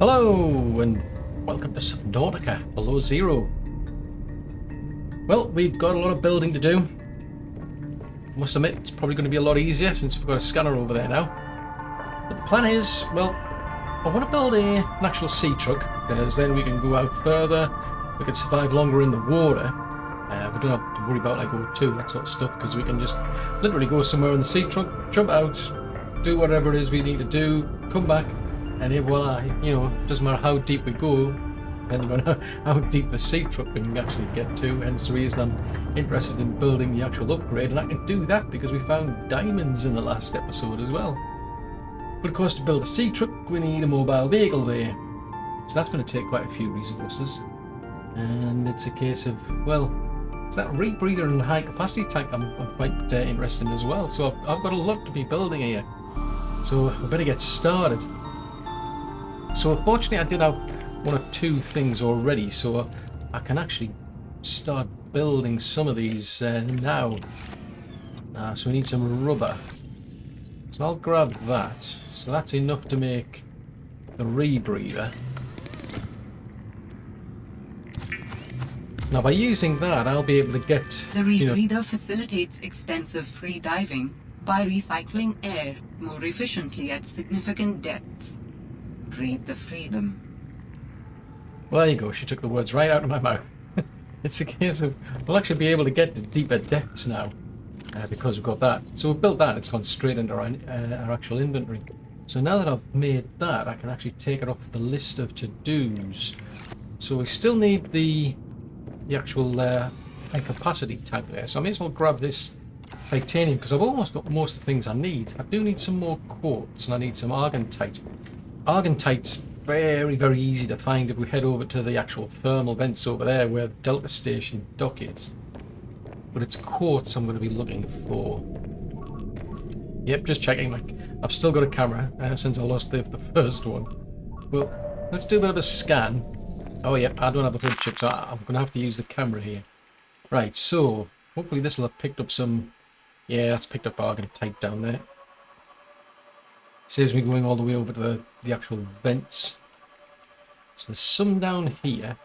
Hello and welcome to Subnautica Below Zero. Well, we've got a lot of building to do. Must admit, it's probably going to be a lot easier since we've got a scanner over there now. But the plan is, well, I want to build an actual Seatruck, because then we can go out further, we can survive longer in the water. We don't have to worry about like O2, that sort of stuff, because we can just literally go somewhere in the Seatruck, jump out, do whatever it is we need to do, come back, and here voila, you know, doesn't matter how deep we go, depending on how deep the Seatruck we can actually get to. Hence the reason I'm interested in building the actual upgrade, and I can do that because we found diamonds in the last episode as well. But of course, to build a Seatruck we need a mobile vehicle there, so that's going to take quite a few resources. And it's a case of, well, it's that rebreather and high capacity tank I'm quite interested in as well. So I've got a lot to be building here, so I better get started. So unfortunately I did have one or two things already, so I can actually start building some of these now. So we need some rubber. So I'll grab that. So that's enough to make the rebreather. Now by using that I'll be able to get... The rebreather facilitates extensive free diving by recycling air more efficiently at significant depths. Breathe the freedom. Well, there you go, she took the words right out of my mouth. It's a case of, we'll actually be able to get to deeper depths now, because we've got that. So we've built that, it's gone straight into our actual inventory. So now that I've made that, I can actually take it off the list of to-dos. So we still need the actual high capacity tank there. So I may as well grab this titanium, because I've almost got most of the things I need. I do need some more quartz, and I need some argentite. Argentite's very, very easy to find if we head over to the actual thermal vents over there where the Delta Station dock is. But it's quartz I'm going to be looking for. Yep, just checking. Like, I've still got a camera since I lost the first one. Well, let's do a bit of a scan. Oh yeah, I don't have a hood chip, so I'm going to have to use the camera here. Right, so hopefully this will have picked up some... Yeah, that's picked up argentite down there. Saves me going all the way over to the actual vents. So there's some down here.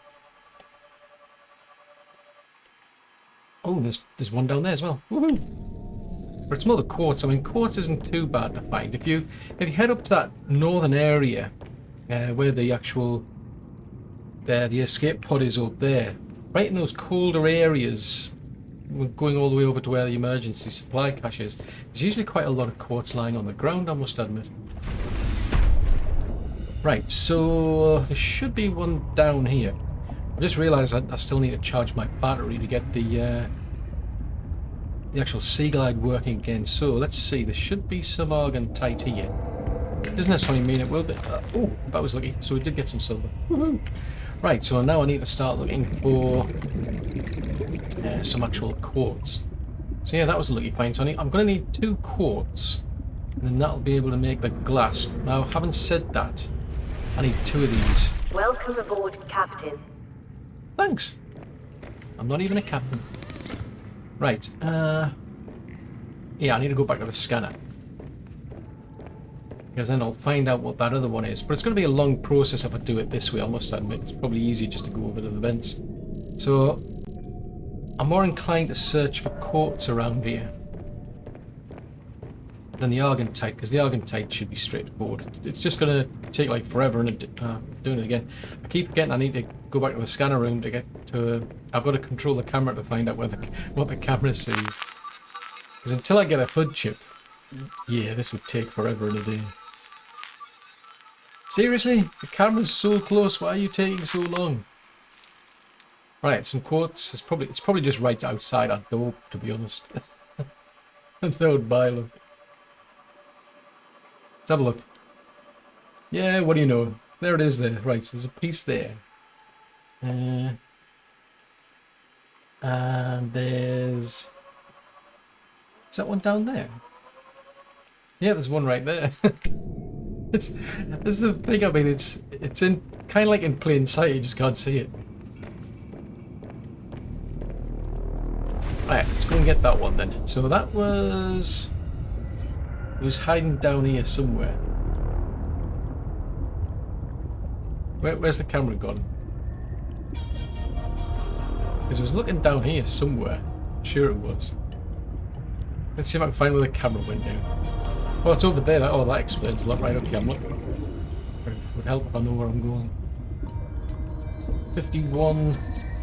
Oh, there's one down there as well. Woohoo! But it's more the quartz. I mean, quartz isn't too bad to find. If you head up to that northern area, where the actual the escape pod is up there, right in those colder areas, we're going all the way over to where the emergency supply cache is. There's usually quite a lot of quartz lying on the ground, I must admit. Right, so there should be one down here. I just realised I still need to charge my battery to get the actual sea glide working again. So let's see, there should be some argentite here. Doesn't necessarily mean it will be. Oh, that was lucky. So we did get some silver. Woohoo! Right, so now I need to start looking for some actual quartz. So yeah, that was a lucky find. So I'm going to need 2 quartz, and then that'll be able to make the glass. Now, having said that, I need 2 of these. Welcome aboard, Captain. Thanks. I'm not even a captain. Right, yeah, I need to go back to the scanner, because then I'll find out what that other one is. But it's going to be a long process if I do it this way, I must admit. It's probably easier just to go over to the vents. So I'm more inclined to search for quartz around here than the argentite, because the argentite should be straightforward. It's just going to take like forever, and doing it again. I keep forgetting I need to go back to the scanner room to get to... I've got to control the camera to find out what the camera sees. Because until I get a hood chip, yeah, this would take forever and a day. Seriously? The camera's so close, why are you taking so long? Right, some quartz. It's probably just right outside our door, to be honest. No by look. Let's have a look. Yeah, what do you know? There it is there. Right, so there's a piece there. And there's... Is that one down there? Yeah, there's one right there. This is the thing, I mean, it's in kind of like in plain sight, you just can't see it. Right, let's go and get that one then. So that was... It was hiding down here somewhere. Where's the camera gone? Because I was looking down here somewhere. I'm sure it was. Let's see if I can find where the camera went now. Oh, it's over there. Oh, that explains a lot. Right, okay, I'm looking. It would help if I know where I'm going. 51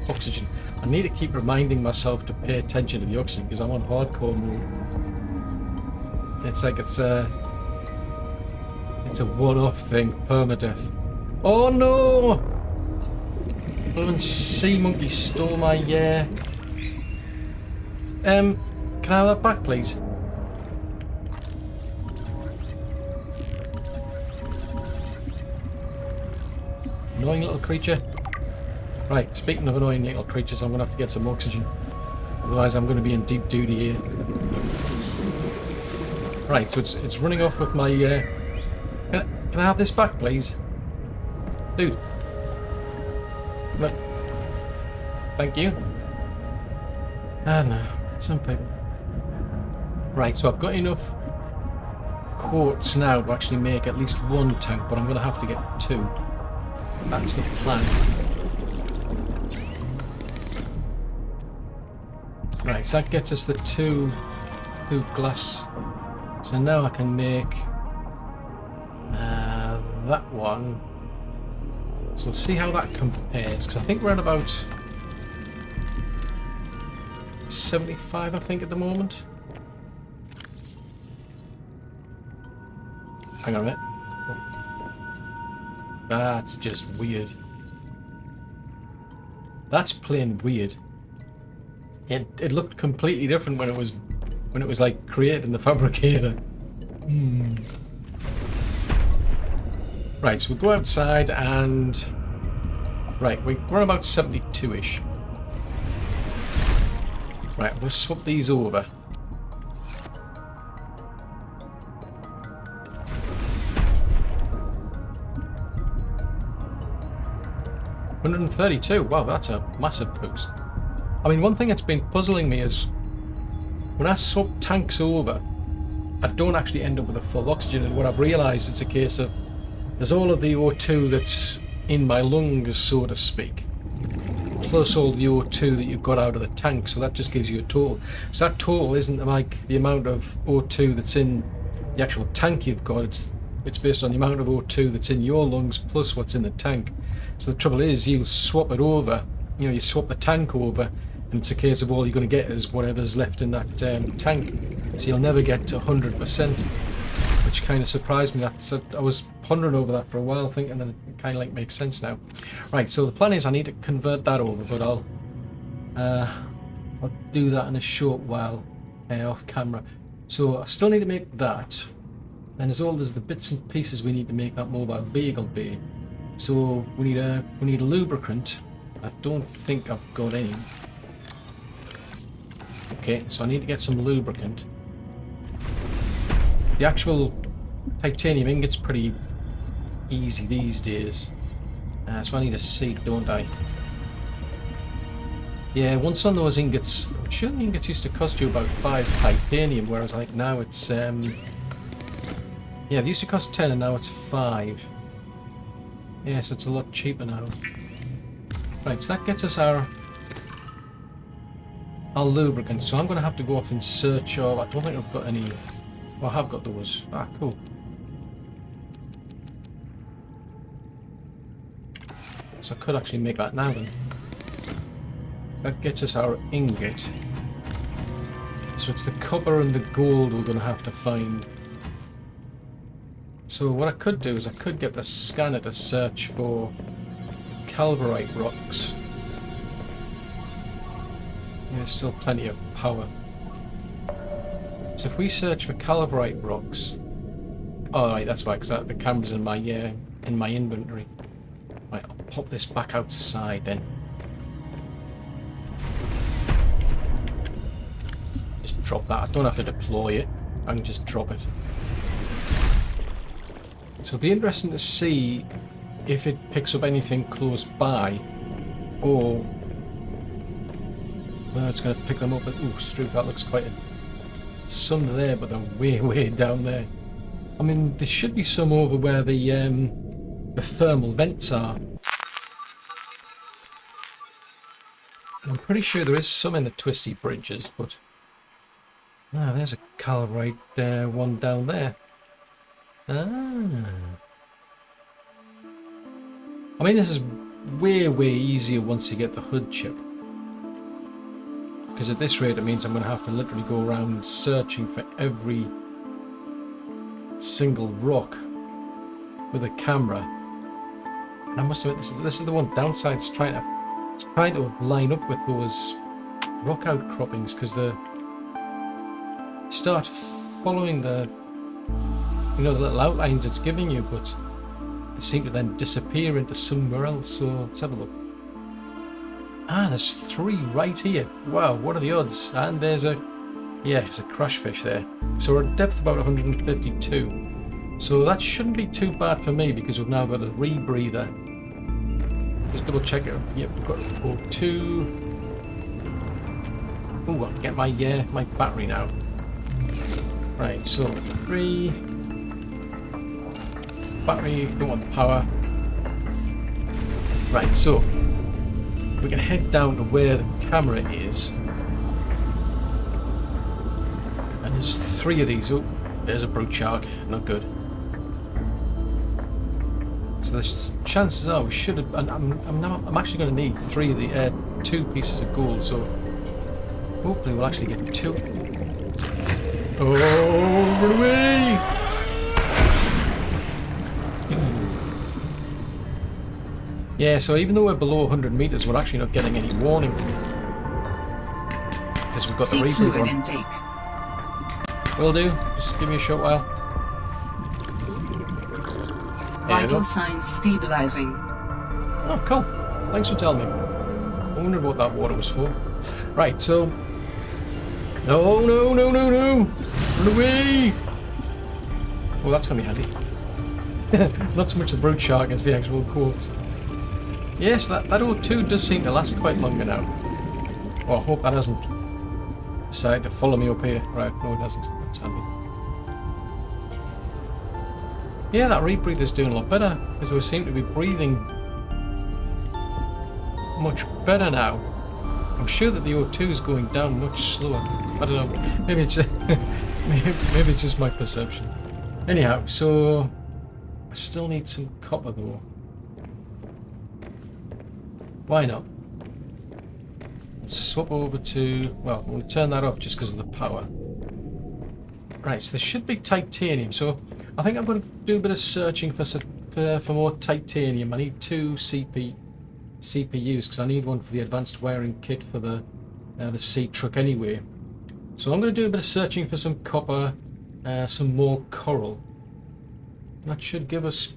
oxygen. I need to keep reminding myself to pay attention to the oxygen because I'm on hardcore mode. It's like it's a one-off thing, permadeath. Oh no! Blooming sea monkey stole my can I have that back, please? Annoying little creature. Right, speaking of annoying little creatures, I'm going to have to get some oxygen. Otherwise I'm going to be in deep duty here. Right, so it's running off with my... Can I have this back, please? Dude. Look. Thank you. Ah, no. Some people. Right, so I've got enough quartz now to actually make at least one tank, but I'm going to have to get two. That's the plan. Right, so that gets us the two glass. So now I can make that one. So let's see how that compares, because I think we're at about 75, I think, at the moment. Hang on a minute. That's just weird. That's plain weird. It looked completely different when it was like created in the fabricator. Right, so we'll go outside and right, we're about 72-ish. Right, we'll swap these over. $132. Wow, that's a massive boost. I mean, one thing that's been puzzling me is when I swap tanks over, I don't actually end up with a full oxygen, and what I've realised, it's a case of there's all of the O2 that's in my lungs, so to speak, plus all the O2 that you've got out of the tank, so that just gives you a total. So that total isn't like the amount of O2 that's in the actual tank you've got, it's based on the amount of O2 that's in your lungs plus what's in the tank. So the trouble is, you swap it over, you know, you swap the tank over, and it's a case of all you're going to get is whatever's left in that tank. So you'll never get to 100%, which kind of surprised me. I was pondering over that for a while, thinking that it kind of like makes sense now. Right, so the plan is I need to convert that over, but I'll do that in a short while off camera. So I still need to make that, and there's the bits and pieces we need to make that mobile vehicle bay. So we need a lubricant. I don't think I've got any. Okay, so I need to get some lubricant. The actual titanium ingot's pretty easy these days. So I need a seed, don't I? Yeah, once on those ingots, I'm sure the ingots used to cost you about 5 titanium, whereas like now it's yeah, they used to cost 10 and now it's 5. Yeah, so it's a lot cheaper now. Right, so that gets us our lubricant. So I'm going to have to go off in search of... I don't think I've got any... Well, I have got those. Ah, cool. So I could actually make that now then. That gets us our ingot. So it's the copper and the gold we're going to have to find. So what I could do is I could get the scanner to search for calverite rocks. Yeah, there's still plenty of power. So if we search for calverite rocks... Oh right, that's why, because the camera's in my inventory. Right, I'll pop this back outside then. Just drop that. I don't have to deploy it. I can just drop it. So it'll be interesting to see if it picks up anything close by, or well, it's going to pick them up. Ooh, Stroop, that looks quite some there, but they're way, way down there. I mean, there should be some over where the the thermal vents are. And I'm pretty sure there is some in the twisty bridges, but... Ah, there's a calrite one down there. Ah. I mean, this is way, way easier once you get the hood chip. Because at this rate, it means I'm going to have to literally go around searching for every single rock with a camera. And I must admit, this is the one downside. It's trying to line up with those rock outcroppings, because the start following the the little outlines it's giving you, but they seem to then disappear into somewhere else. So let's have a look. Ah, there's 3 right here. Wow, what are the odds? And there's a crash fish there. So we're at depth about 152. So that shouldn't be too bad for me, because we've now got a rebreather. Just double check it. Yep, we've got O2. Oh, I can get my battery now. Right, so 3. Battery, don't want the power. Right, so we can head down to where the camera is. And there's 3 of these. Oh, there's a brute shark. Not good. So there's chances are we should have. And I'm actually going to need 3 of the 2 pieces of gold. So hopefully we'll actually get 2. Oh, run away! Yeah, so even though we're below 100 meters, we're actually not getting any warning. Because we've got the rebreather on. Intake. Will do. Just give me a short while. Vital signs stabilizing. Oh, cool. Thanks for telling me. I wondered what that water was for. Right, so... No, no, no, no, no! Run away! Well, that's going to be handy. Not so much the brute shark as the actual quartz. Yes, that O2 does seem to last quite longer now. Well, I hope that hasn't decided to follow me up here. Right, no it hasn't. That's handy. Yeah, that rebreather's doing a lot better, because we seem to be breathing much better now. I'm sure that the O2 is going down much slower. I don't know. Maybe it's maybe it's just my perception. Anyhow, so I still need some copper though. Why not? Let's swap over to... Well, I'm going to turn that off just because of the power. Right, so there should be titanium. So I think I'm going to do a bit of searching for more titanium. I need 2 CPUs because I need one for the advanced wiring kit for the Seatruck anyway. So I'm going to do a bit of searching for some copper, some more coral. That should give us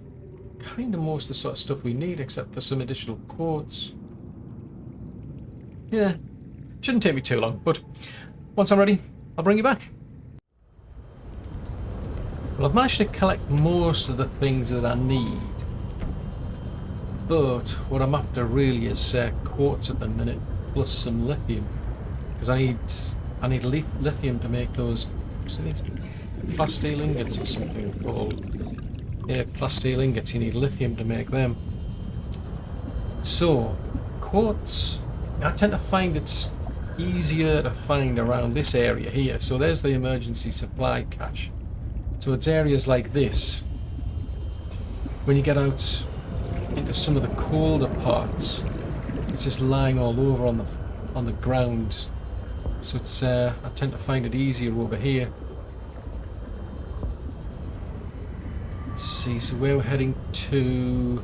kind of most of the sort of stuff we need, except for some additional quartz. Yeah, shouldn't take me too long, but once I'm ready, I'll bring you back. Well, I've managed to collect most of the things that I need, but what I'm after really is quartz at the minute, plus some lithium, because I need lithium to make those plasteel ingots or something called. Yeah, plasteel ingots. You need lithium to make them. So, quartz, I tend to find it's easier to find around this area here. So there's the emergency supply cache. So it's areas like this. When you get out into some of the colder parts, it's just lying all over on the ground. So it's I tend to find it easier over here. Let's see, so where we're heading to...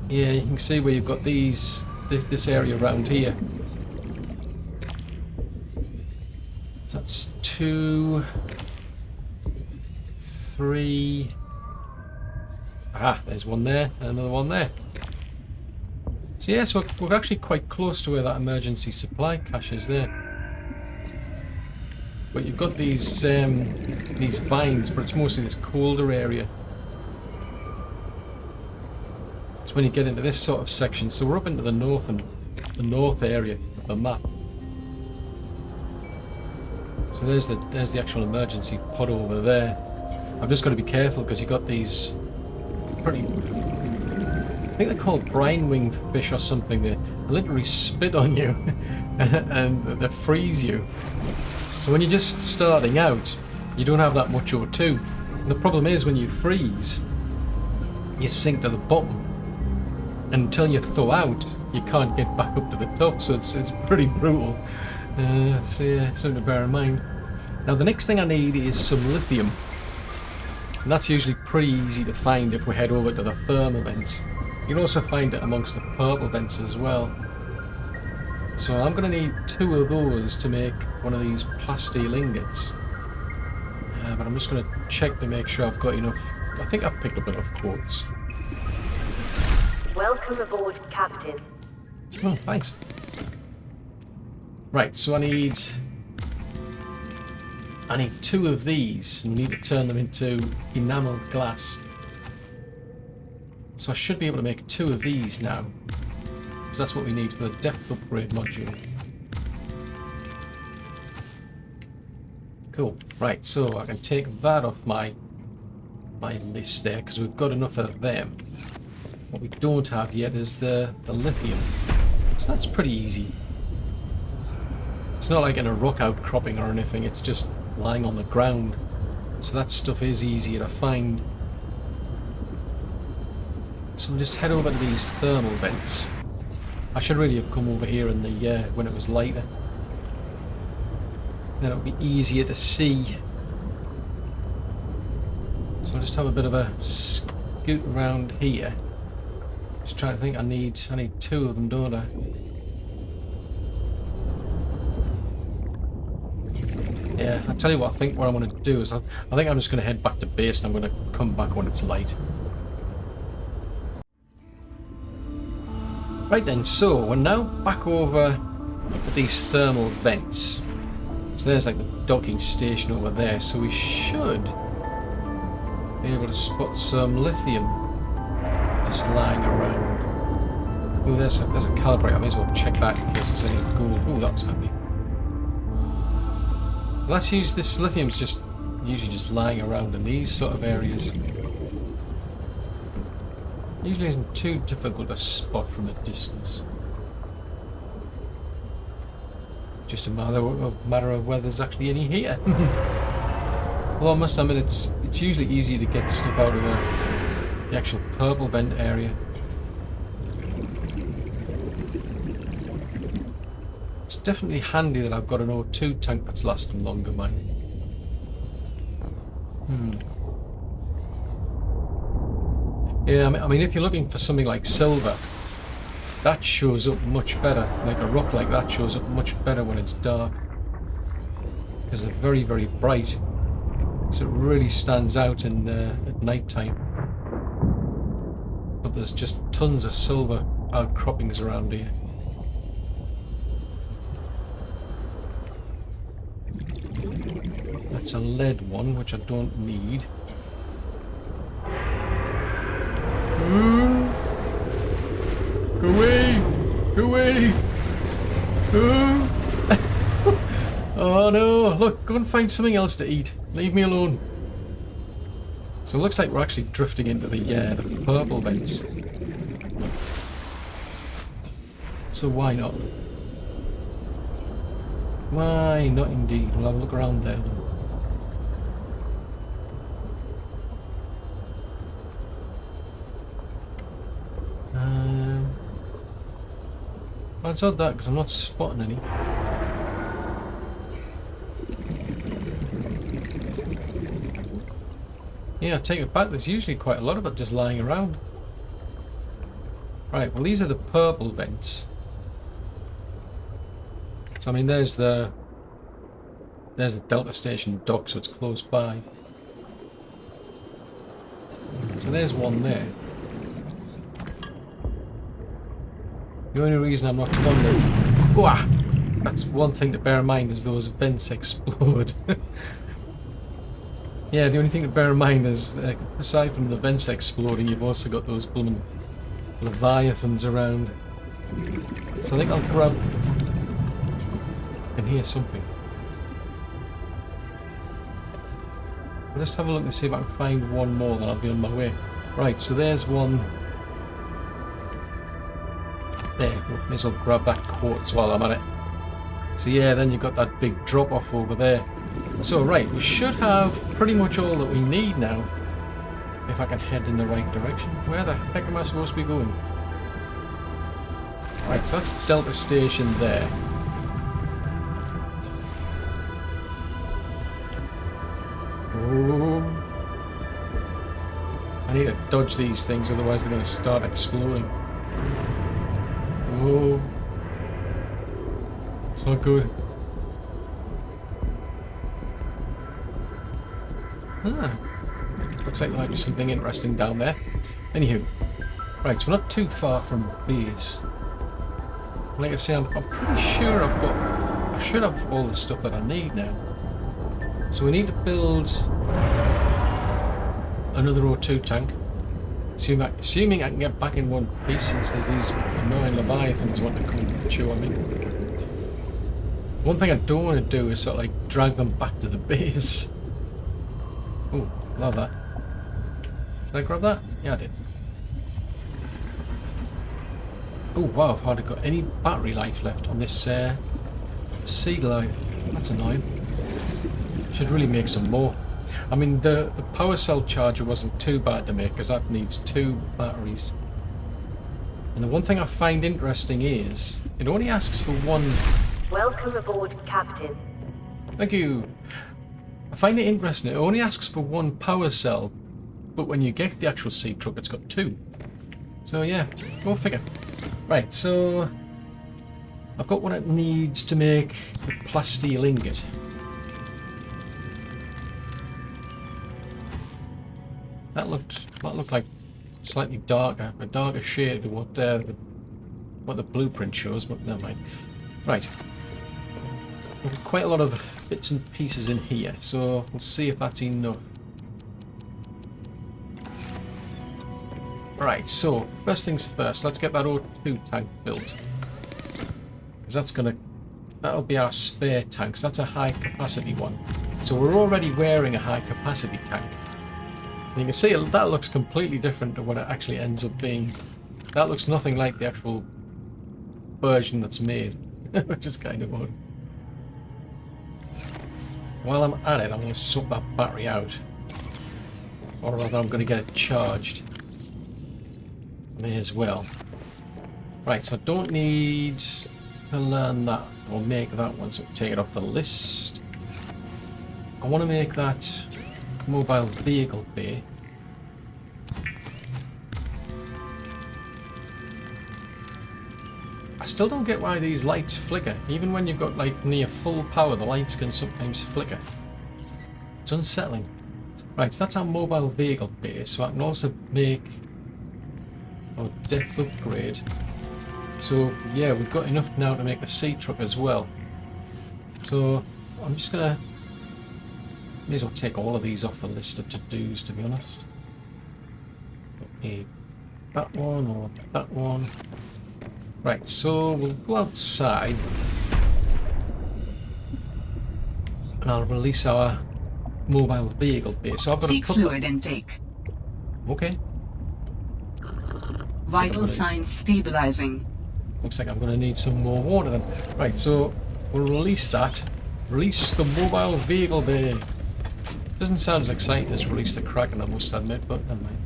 Yeah, you can see where you've got this area around here. So that's 2, 3... Ah, there's one there, and another one there. So yes, we're actually quite close to where that emergency supply cache is there. But you've got these vines, but it's mostly this colder area. It's when you get into this sort of section. So we're up into the north and the north area of the map. So there's the actual emergency pod over there. I've just got to be careful because you've got these pretty... I think they're called brine wing fish or something. They literally spit on you and they freeze you. So when you're just starting out, you don't have that much O2. And the problem is when you freeze, you sink to the bottom. And until you thaw out, you can't get back up to the top. So it's pretty brutal. So yeah, something to bear in mind. Now the next thing I need is some lithium. And that's usually pretty easy to find if we head over to the thermal vents. You can also find it amongst the purple vents as well. So I'm going to need 2 of those to make one of these plasteel ingots. But I'm just going to check to make sure I've got enough. I think I've picked up enough quartz. Welcome aboard, Captain. Oh, thanks. Right, so I need 2 of these, and we need to turn them into enameled glass. So I should be able to make 2 of these now, because that's what we need for the depth upgrade module. Cool. Right, so I can take that off my list there, because we've got enough of them. What we don't have yet is the lithium. So that's pretty easy. It's not like in a rock outcropping or anything, it's just lying on the ground. So that stuff is easier to find. So we'll just head over to these thermal vents. I should really have come over here in the when it was lighter. Then it'll be easier to see. So I'll just have a bit of a scoot around here. Just trying to think. I need 2 of them, don't I? Yeah, I'll tell you what I think what I'm going to do is I think I'm just going to head back to base and I'm going to come back when it's light. Right then, so we're now back over at these thermal vents. So there's like the docking station over there, so we should be able to spot some lithium just lying around. Oh, there's a calibrator. I may as well check that in case there's any gold. Oh, that's handy. Well, let's use this lithium's just usually just lying around in these sort of areas. Usually isn't too difficult to spot from a distance. Just a matter of whether there's actually any here. Although I must admit it's usually easier to get stuff out of the actual purple vent area. It's definitely handy that I've got an O2 tank that's lasting longer, man. Yeah, I mean, if you're looking for something like silver, that shows up much better. Like a rock like that shows up much better when it's dark. Because they're very, very bright. So it really stands out in at night time. But there's just tons of silver outcroppings around here. That's a lead one, which I don't need. Go away! Go away! Oh no! Look, go and find something else to eat. Leave me alone. So it looks like we're actually drifting into the purple vents. So why not? Why not indeed? We'll have a look around there. Well, it's odd that because I'm not spotting any. Yeah, I take it back. There's usually quite a lot of it just lying around. Right. Well, these are the purple vents. So I mean, there's the Delta Station dock, so it's close by. So there's one there. The only reason I'm not fond of... Wah! That's one thing to bear in mind is those vents explode. Yeah, the only thing to bear in mind is, aside from the vents exploding, you've also got those blooming leviathans around. So I think I'll grab... I can hear something. just have a look and see if I can find one more, then I'll be on my way. Right, so there's one. There, well, may as well grab that quartz while I'm at it. So yeah, then you've got that big drop off over there. So right, we should have pretty much all that we need now. If I can head in the right direction. Where the heck am I supposed to be going? Right, so that's Delta Station there. Oh. I need to dodge these things, otherwise they're going to start exploding. Oh. It's not good. Ah. Looks like there might be something interesting down there. Anywho. Right, so we're not too far from base. Like I say, I'm pretty sure I should have all the stuff that I need now. So we need to build another O2 tank. Assuming I can get back in one piece, since there's these annoying leviathans want to come and chew on me. One thing I don't want to do is sort of like drag them back to the base. Oh, love that. Did I grab that? Yeah, I did. Oh wow, I've hardly got any battery life left on this seed light. That's annoying. Should really make some more. I mean, the power cell charger wasn't too bad to make because that needs 2 batteries. And the one thing I find interesting is it only asks for 1. Welcome aboard, Captain. Thank you. I find it interesting. It only asks for 1 power cell, but when you get the actual Seatruck, it's got 2. So yeah, go figure. Right, so I've got what it needs to make a plasteel ingot. That looked like slightly darker, a darker shade of what the blueprint shows, but never mind. Right, we've got quite a lot of bits and pieces in here, so we'll see if that's enough. Right, so first things first, let's get that O2 tank built, because that'll be our spare tank. So that's a high capacity one. So we're already wearing a high capacity tank. And you can see that looks completely different to what it actually ends up being. That looks nothing like the actual version that's made, which is kind of odd. While I'm at it, I'm going to swap that battery out, or rather I'm going to get it charged. May as well. Right, so I don't need to learn that or make that one, so take it off the list. I want to make that mobile vehicle bay. I still don't get why these lights flicker. Even when you've got like near full power, the lights can sometimes flicker. It's unsettling. Right, so that's our mobile vehicle bay, so I can also make depth upgrade. So yeah, we've got enough now to make the Seatruck as well. So I'm just gonna may as well take all of these off the list of to-dos, to be honest. Okay, that one or that one. Right, so we'll go outside and I'll release our mobile vehicle base. So I've got Seek to put fluid intake. Okay. Vital signs stabilizing. Looks like I'm going to need some more water then. Right, so we'll release that. Release the mobile vehicle bay. Doesn't sound as exciting as release the Kraken, I must admit, but never mind.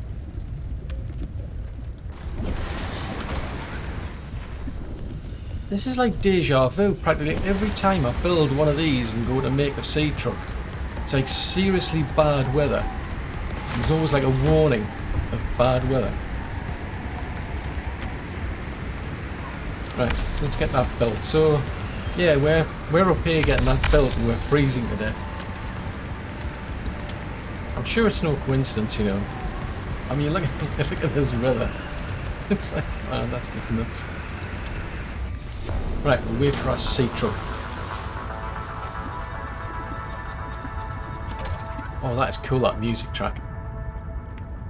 This is like deja vu. Practically every time I build one of these and go to make a Seatruck, it's like seriously bad weather. There's always like a warning of bad weather. Right, let's get that built. So, yeah, we're up here getting that built and we're freezing to death. I'm sure it's no coincidence, you know. I mean, look at this weather. It's like, man, that's just nuts. Right, we'll wait for our Seatruck. Oh, that is cool, that music track.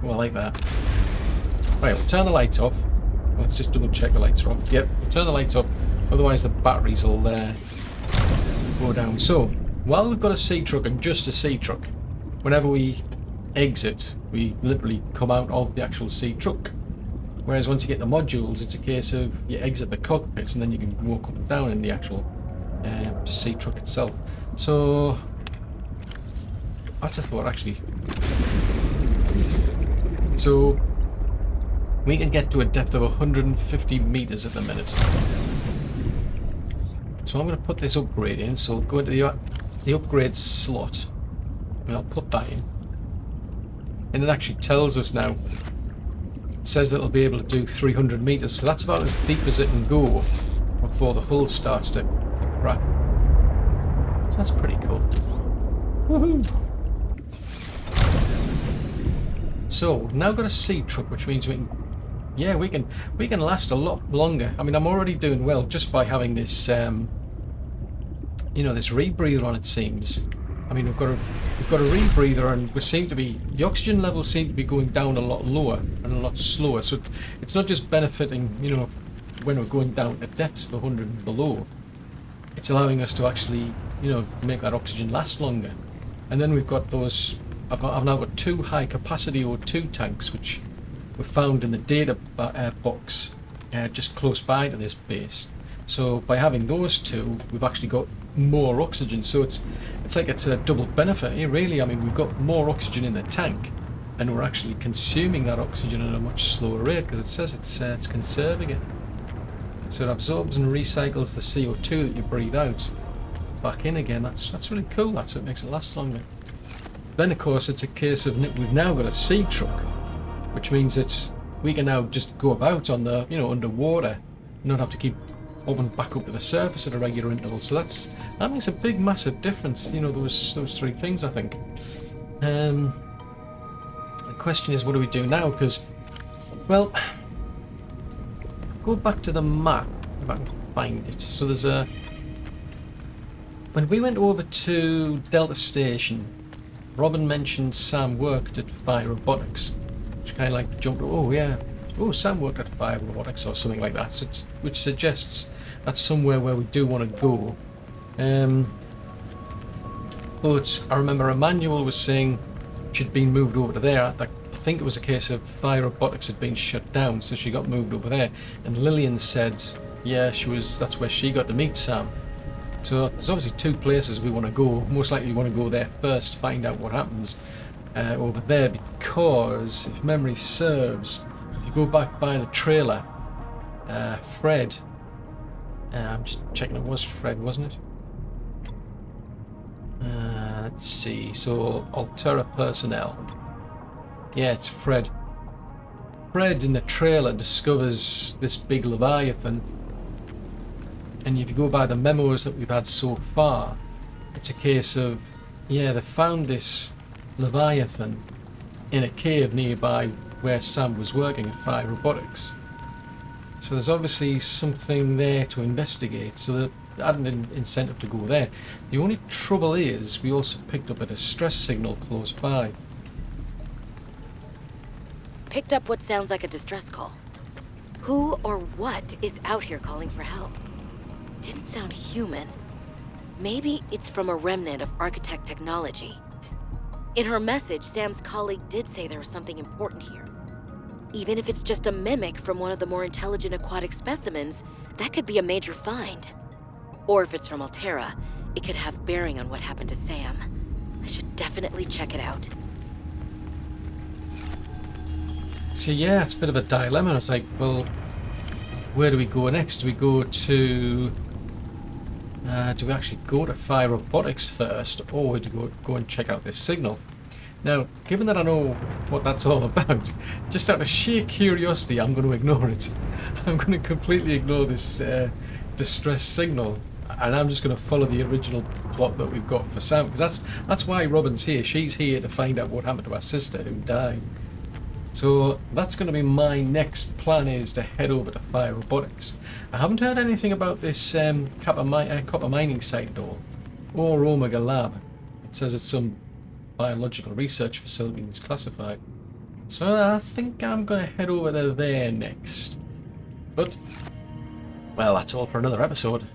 Oh, I like that. Right, we'll turn the lights off. Let's just double check the lights are off. Yep, we'll turn the lights off, otherwise the batteries will go down. So, while we've got a Seatruck and just a Seatruck, whenever we exit, we literally come out of the actual Seatruck. Whereas once you get the modules, it's a case of you exit the cockpit and then you can walk up and down in the actual Seatruck itself. So that's a thought, actually. So we can get to a depth of 150 meters at the minute. So I'm going to put this upgrade in. So I'll go into the upgrade slot and I'll put that in. And it actually tells us now. It says that it'll be able to do 300 meters. So that's about as deep as it can go before the hull starts to crack. So that's pretty cool. Woohoo! So we've now got a Seatruck, which means we can last a lot longer. I mean, I'm already doing well just by having this this rebreather on, it seems. I mean, we've got a rebreather, and the oxygen levels seem to be going down a lot lower and a lot slower. So it's not just benefiting, when we're going down at depths of 100 and below. It's allowing us to actually, make that oxygen last longer. And then we've got those. I've now got 2 high capacity O2 tanks, which were found in the data box just close by to this base. So by having those 2, we've actually got more oxygen. So it's like it's a double benefit here, really. I mean, we've got more oxygen in the tank, and we're actually consuming that oxygen at a much slower rate because it says it's conserving it. So it absorbs and recycles the CO2 that you breathe out back in again. That's really cool. That's what makes it last longer. Then, of course, it's a case of we've now got a Seatruck, which means we can now just go about on the underwater, and not have to keep bobbing back up to the surface at a regular interval. So that makes a big, massive difference. Those 3 things, I think. The question is, what do we do now? Because, well, go back to the map if I can find it. So there's when we went over to Delta Station, Robin mentioned Sam worked at Fire Robotics, which kind of like jumped. Oh yeah, Sam worked at Fire Robotics or something like that. So which suggests that's somewhere where we do want to go. But I remember Emmanuel was saying she'd been moved over to there. I think it was a case of Fire Robotics had been shut down, so she got moved over there. And Lillian said, yeah, that's where she got to meet Sam. So there's obviously 2 places we want to go. Most likely we want to go there first, find out what happens over there, because if memory serves, if you go back by the trailer, Fred, I'm just checking, it was Fred, wasn't it? Let's see, so Altera personnel. Yeah, it's Fred. Fred in the trailer discovers this big Leviathan. And if you go by the memos that we've had so far, it's a case of, yeah, they found this Leviathan in a cave nearby where Sam was working at Fire Robotics. So there's obviously something there to investigate, so that had an incentive to go there. The only trouble is, we also picked up a distress signal close by. Picked up what sounds like a distress call. Who or what is out here calling for help? Didn't sound human. Maybe it's from a remnant of architect technology. In her message, Sam's colleague did say there was something important here. Even if it's just a mimic from one of the more intelligent aquatic specimens, that could be a major find. Or if it's from Altera, it could have bearing on what happened to Sam. I should definitely check it out. So yeah, it's a bit of a dilemma. It's like, well, where do we go next? Do we go to... do we actually go to Fire Robotics first, or do we go and check out this signal? Now, given that I know what that's all about, just out of sheer curiosity, I'm going to ignore it. I'm going to completely ignore this distress signal, and I'm just going to follow the original plot that we've got for Sam, because that's why Robin's here. She's here to find out what happened to her sister who died. So that's going to be my next plan, is to head over to Fire Robotics. I haven't heard anything about this copper mining site at all, or Omega Lab. It says it's some biological research facility that's classified. So I think I'm going to head over to there next. But, well, that's all for another episode.